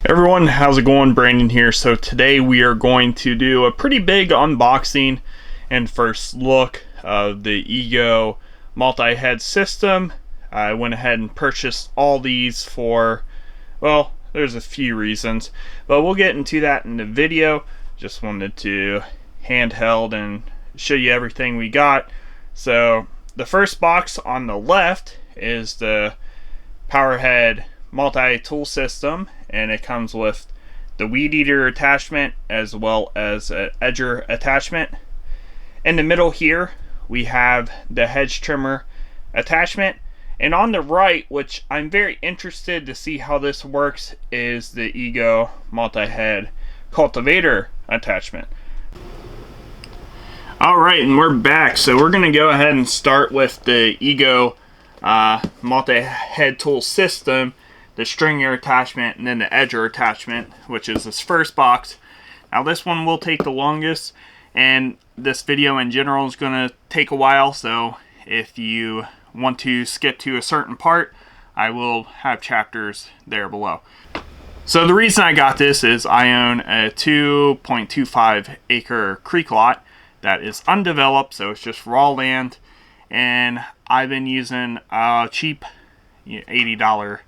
Everyone, how's it going? Brandon here. So today we are going to do a pretty big unboxing and first look of the Ego multi-head system. I went ahead and purchased all these for, well, there's a few reasons, but we'll get into that in the video. Just wanted to handheld and show you everything we got. So the first box on the left is the Powerhead multi-tool system, and it comes with the weed eater attachment as well as an edger attachment. In the middle here we have the hedge trimmer attachment, and on the right, which I'm very interested to see how this works, is the Ego multi-head cultivator attachment. Alright, and we're back. So we're going to go ahead and start with the Ego multi-head tool system, the stringer attachment, and then the edger attachment, which is this first box. Now this one will take the longest, and this video in general is going to take a while, so if you want to skip to a certain part, I will have chapters there below. So the reason I got this is I own a 2.25 acre creek lot that is undeveloped, so it's just raw land, and I've been using a cheap $80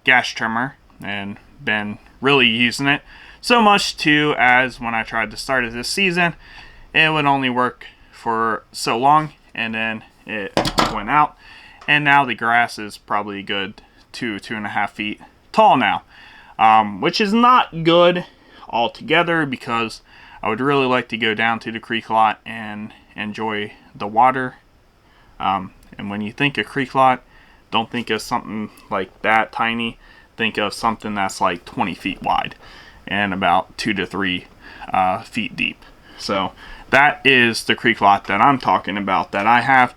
gas trimmer and been really using it so much too, as when I tried to start it this season, it would only work for so long and then it went out, and now the grass is probably a good 2.5 feet tall now, which is not good altogether, because I would really like to go down to the creek lot and enjoy the water. And when you think of creek lot, don't think of something like that tiny. Think of something that's like 20 feet wide and about 2 to 3 feet deep. So that is the creek lot that I'm talking about that I have.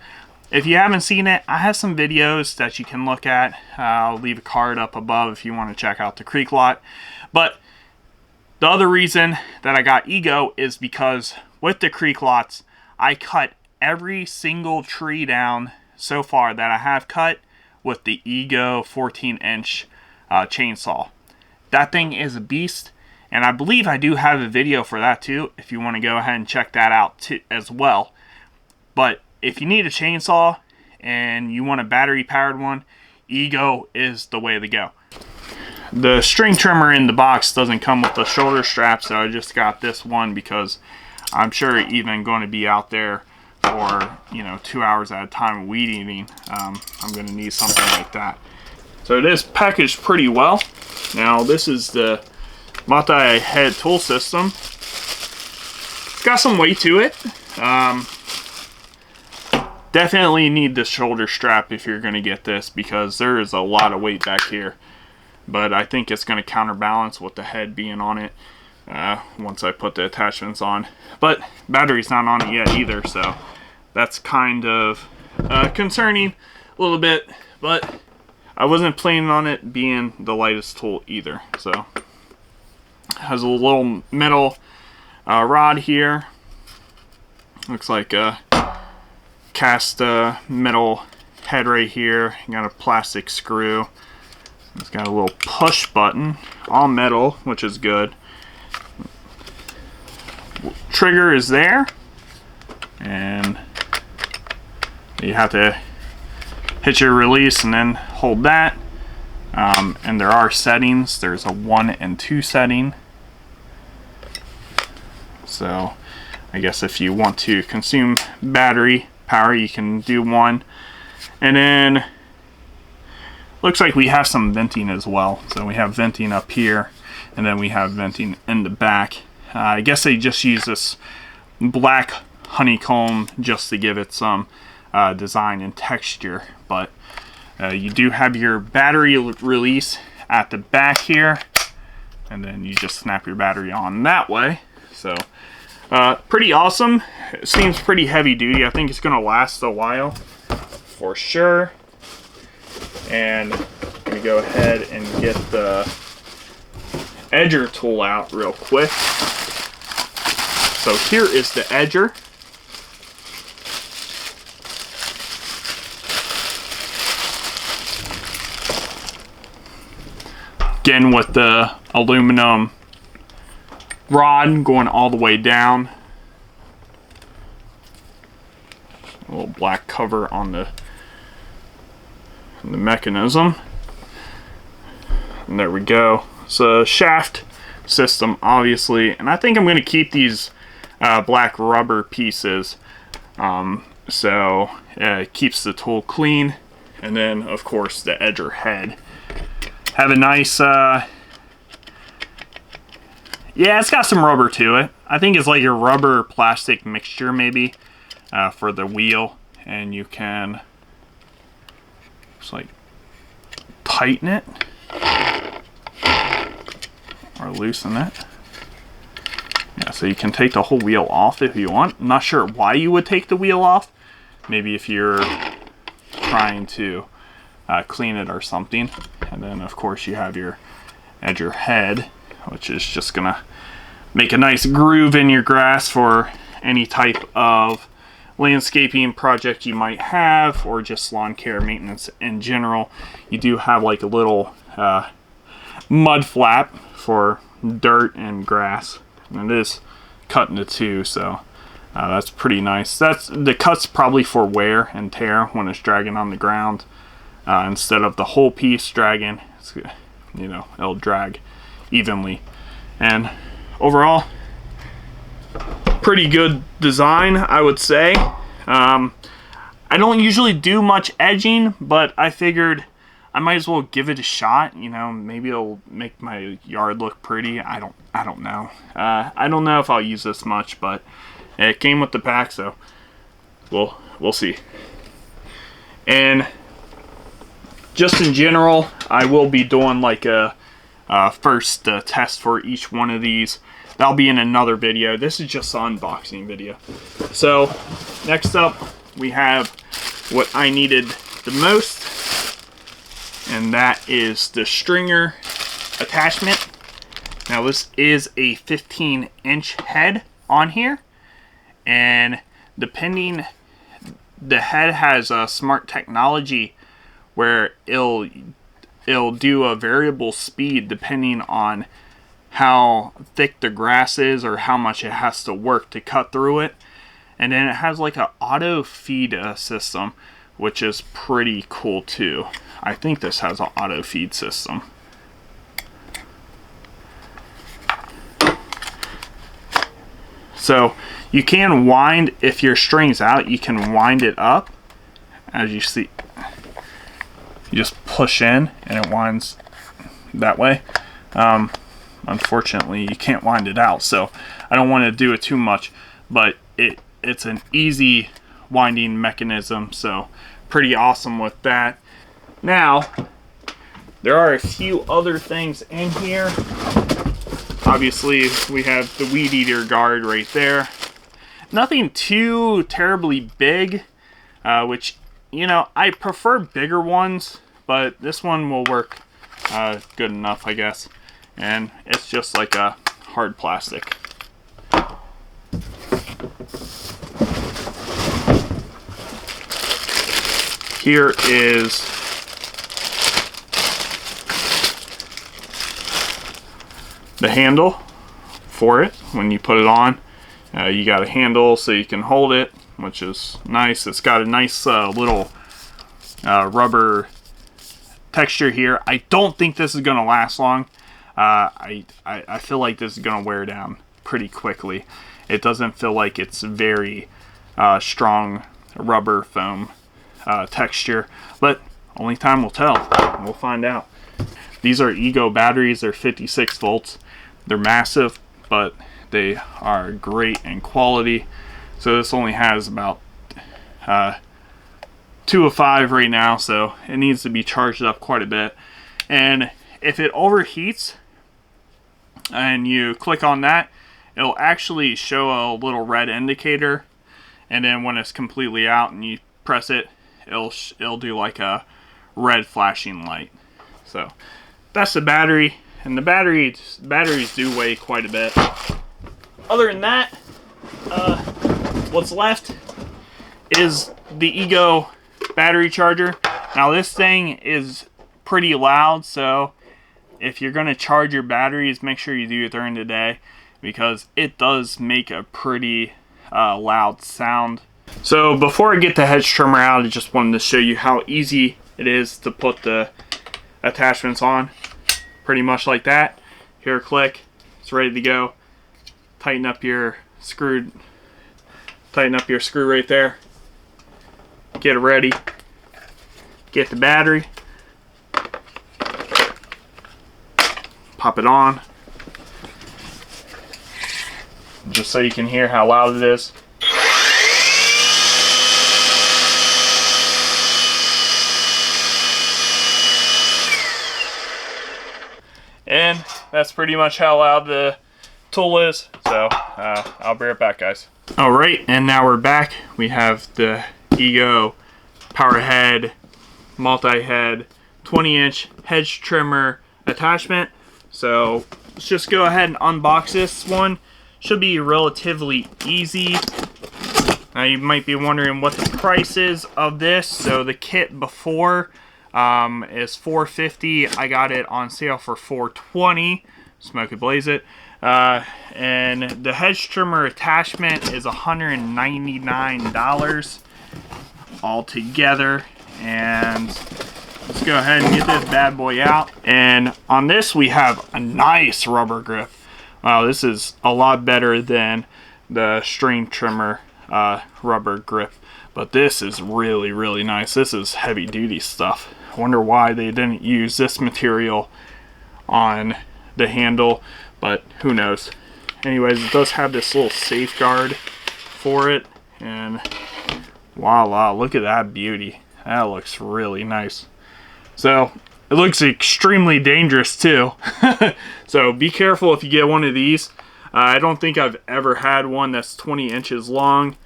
If you haven't seen it, I have some videos that you can look at. I'll leave a card up above if you want to check out the creek lot. But the other reason that I got Ego is because with the creek lots, I cut every single tree down so far that I have cut with the Ego 14-inch chainsaw. That thing is a beast, and I believe I do have a video for that too, if you want to go ahead and check that out too, as well. But if you need a chainsaw and you want a battery powered one, Ego is the way to go. The string trimmer in the box doesn't come with the shoulder strap, so I just got this one because I'm sure even going to be out there for 2 hours at a time weed eating, I'm going to need something like that. So it is packaged pretty well. Now this is the multi-head tool system. It's got some weight to it. Definitely need the shoulder strap if you're going to get this, because there is a lot of weight back here. But I think it's going to counterbalance with the head being on it once I put the attachments on. But battery's not on it yet either, so that's kind of concerning a little bit, but I wasn't planning on it being the lightest tool either. So it has a little metal rod here. Looks like a cast metal head right here. You got a plastic screw. It's got a little push button, all metal, which is good. Trigger is there, and you have to hit your release and then hold that. And there are settings. There's a 1 and 2 setting. So I guess if you want to consume battery power, you can do 1. And then looks like we have some venting as well. So we have venting up here, and then we have venting in the back. I guess they just use this black honeycomb just to give it some design and texture. But you do have your battery release at the back here, and then you just snap your battery on that way. So pretty awesome. It seems pretty heavy duty. I think it's going to last a while for sure. And I'm going to go ahead and get the edger tool out real quick. So here is the edger. Again with the aluminum rod going all the way down. A little black cover on the mechanism. And there we go. It's a shaft system, obviously, and I think I'm going to keep these black rubber pieces, so it keeps the tool clean. And then, of course, the edger head. Have a nice, yeah, it's got some rubber to it. I think it's like a rubber plastic mixture, maybe, for the wheel, and you can just like tighten it or loosen it. Yeah, so you can take the whole wheel off if you want. I'm not sure why you would take the wheel off. Maybe if you're trying to clean it or something. And then, of course, you have your edger head, which is just gonna make a nice groove in your grass for any type of landscaping project you might have, or just lawn care maintenance in general. You do have like a little mud flap for dirt and grass, and it is cut into two, so that's pretty nice. That's the cut's probably for wear and tear when it's dragging on the ground, instead of the whole piece dragging. It's, you know, it'll drag evenly. And overall, pretty good design, I would say. I don't usually do much edging, but I figured I might as well give it a shot. You know, maybe it'll make my yard look pretty. I don't know. I don't know if I'll use this much, but it came with the pack, so we'll see. And just in general, I will be doing like a first test for each one of these. That'll be in another video. This is just an unboxing video. So next up, we have what I needed the most, and that is the stringer attachment. Now this is a 15-inch head on here, and depending, the head has a smart technology where it'll do a variable speed depending on how thick the grass is or how much it has to work to cut through it. And then it has like an auto feed system, which is pretty cool too. I think this has an auto feed system. So you can wind, if your string's out, you can wind it up. As you see, you just push in and it winds that way. Unfortunately, you can't wind it out, so I don't want to do it too much, but it's an easy winding mechanism, so pretty awesome with that. Now, there are a few other things in here. Obviously, we have the weed eater guard right there. Nothing too terribly big, which, you know, I prefer bigger ones, but this one will work good enough, I guess. And it's just like a hard plastic. Here is the handle for it. When you put it on, you got a handle so you can hold it, which is nice. It's got a nice little rubber texture here. I don't think this is going to last long. I feel like this is going to wear down pretty quickly. It doesn't feel like it's very strong rubber foam texture, but only time will tell. We'll find out. These are Ego batteries. They're 56 volts. They're massive, but they are great in quality. So this only has about 2 of 5 right now, so it needs to be charged up quite a bit. And if it overheats and you click on that, it'll actually show a little red indicator, and then when it's completely out and you press it, it'll do like a red flashing light. So that's the battery, and the batteries do weigh quite a bit. Other than that, what's left is the Ego battery charger. Now this thing is pretty loud, so if you're going to charge your batteries, make sure you do it during the day, because it does make a pretty loud sound. So before I get the hedge trimmer out, I just wanted to show you how easy it is to put the attachments on. Pretty much like that. Here, click, it's ready to go. Tighten up your screw right there. Get it ready. Get the battery. Pop it on. Just so you can hear how loud it is. And that's pretty much how loud the tool is. So I'll be right back, guys. Alright, and now we're back. We have the Ego Power Head, multi-head, 20-inch hedge trimmer attachment. So let's just go ahead and unbox this one. Should be relatively easy. Now you might be wondering what the price is of this. So the kit before is $450. I got it on sale for $420. Smoke it, blaze it. And the hedge trimmer attachment is $199 altogether. And let's go ahead and get this bad boy out. And on this we have a nice rubber grip. Wow, this is a lot better than the string trimmer rubber grip. But this is really, really nice. This is heavy duty stuff. I wonder why they didn't use this material on the handle, but who knows. Anyways, it does have this little safeguard for it, and voila, look at that beauty. That looks really nice. So it looks extremely dangerous too. So be careful if you get one of these. I don't think I've ever had one that's 20 inches long.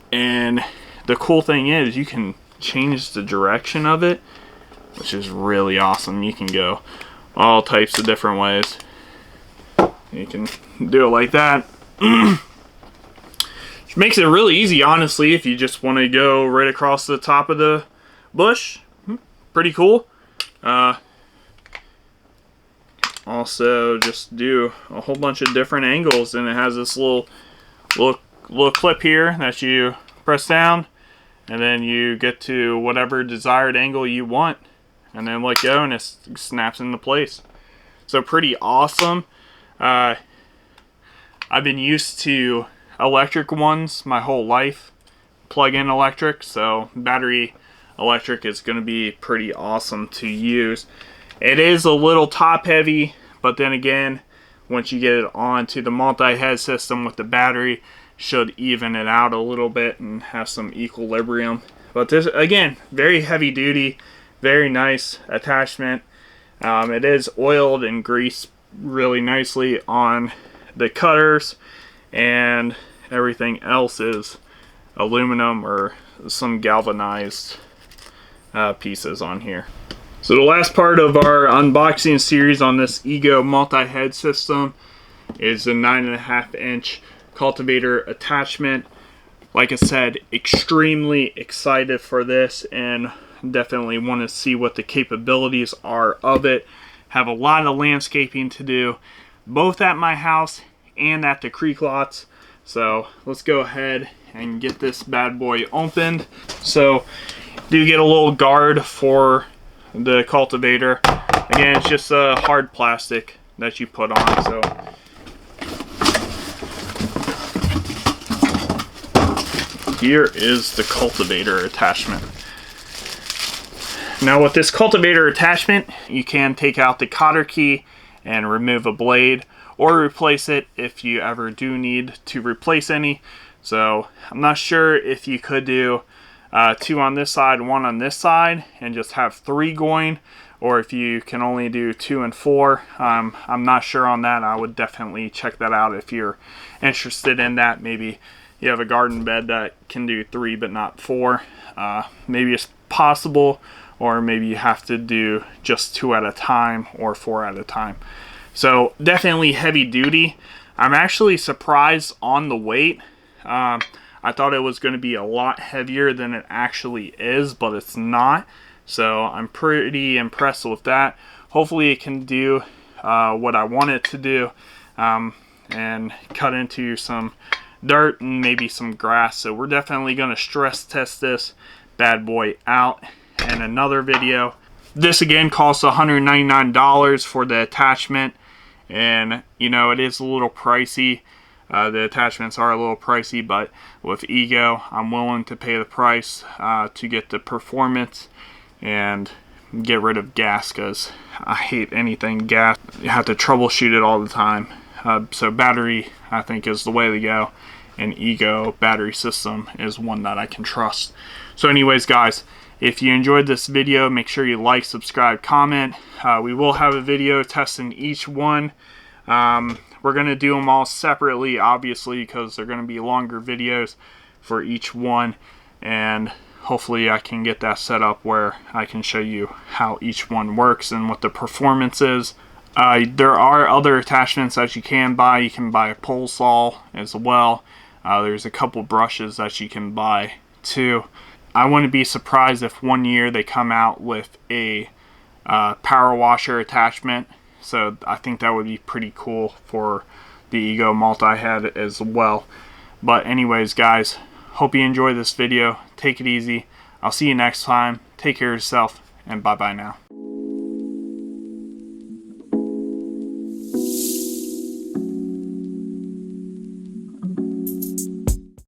And the cool thing is you can change the direction of it, which is really awesome. You can go all types of different ways. You can do it like that. Which makes it really easy, honestly, if you just want to go right across the top of the bush. Pretty cool. Also, just do a whole bunch of different angles, and it has this little clip here that you press down, and then you get to whatever desired angle you want, and then let go, and it snaps into place. So pretty awesome. I've been used to electric ones my whole life, plug-in electric, so battery electric is going to be pretty awesome to use. It is a little top heavy, but then again, once you get it onto the multi-head system with the battery, should even it out a little bit and have some equilibrium. But this, again, very heavy duty, very nice attachment. It is oiled and greased really nicely on the cutters, and everything else is aluminum or some galvanized pieces on here. So the last part of our unboxing series on this Ego multi-head system is a 9.5-inch Cultivator attachment. Like I said, extremely excited for this and definitely want to see what the capabilities are of it. Have a lot of landscaping to do, both at my house and at the creek lots. So let's go ahead and get this bad boy opened. So do get a little guard for the cultivator. Again, it's just a hard plastic that you put on. So here is the cultivator attachment. Now with this cultivator attachment, you can take out the cotter key and remove a blade, or replace it if you ever do need to replace any. So I'm not sure if you could do 2 on this side, 1 on this side, and just have 3 going, or if you can only do 2 and 4. I'm not sure on that. I would definitely check that out if you're interested in that. Maybe you have a garden bed that can do 3 but not 4. Maybe it's possible, or maybe you have to do just 2 at a time or 4 at a time. So definitely heavy duty. I'm actually surprised on the weight. I thought it was going to be a lot heavier than it actually is, but it's not. So I'm pretty impressed with that. Hopefully it can do what I want it to do, and cut into some dirt and maybe some grass. So we're definitely going to stress test this bad boy out in another video. This again costs $199 for the attachment, and you know, it is a little pricey. The attachments are a little pricey, but with Ego, I'm willing to pay the price to get the performance and get rid of gas, because I hate anything gas. You have to troubleshoot it all the time. So battery, I think, is the way to go, and Ego battery system is one that I can trust. So anyways, guys, if you enjoyed this video, make sure you like, subscribe, comment. We will have a video testing each one. We're going to do them all separately, obviously, because they're going to be longer videos for each one. And hopefully I can get that set up where I can show you how each one works and what the performance is. There are other attachments that you can buy. You can buy a pole saw as well. There's a couple brushes that you can buy too. I wouldn't be surprised if one year they come out with a power washer attachment. So I think that would be pretty cool for the Ego multi-head as well. But anyways, guys, hope you enjoy this video. Take it easy. I'll see you next time. Take care of yourself, and bye-bye now.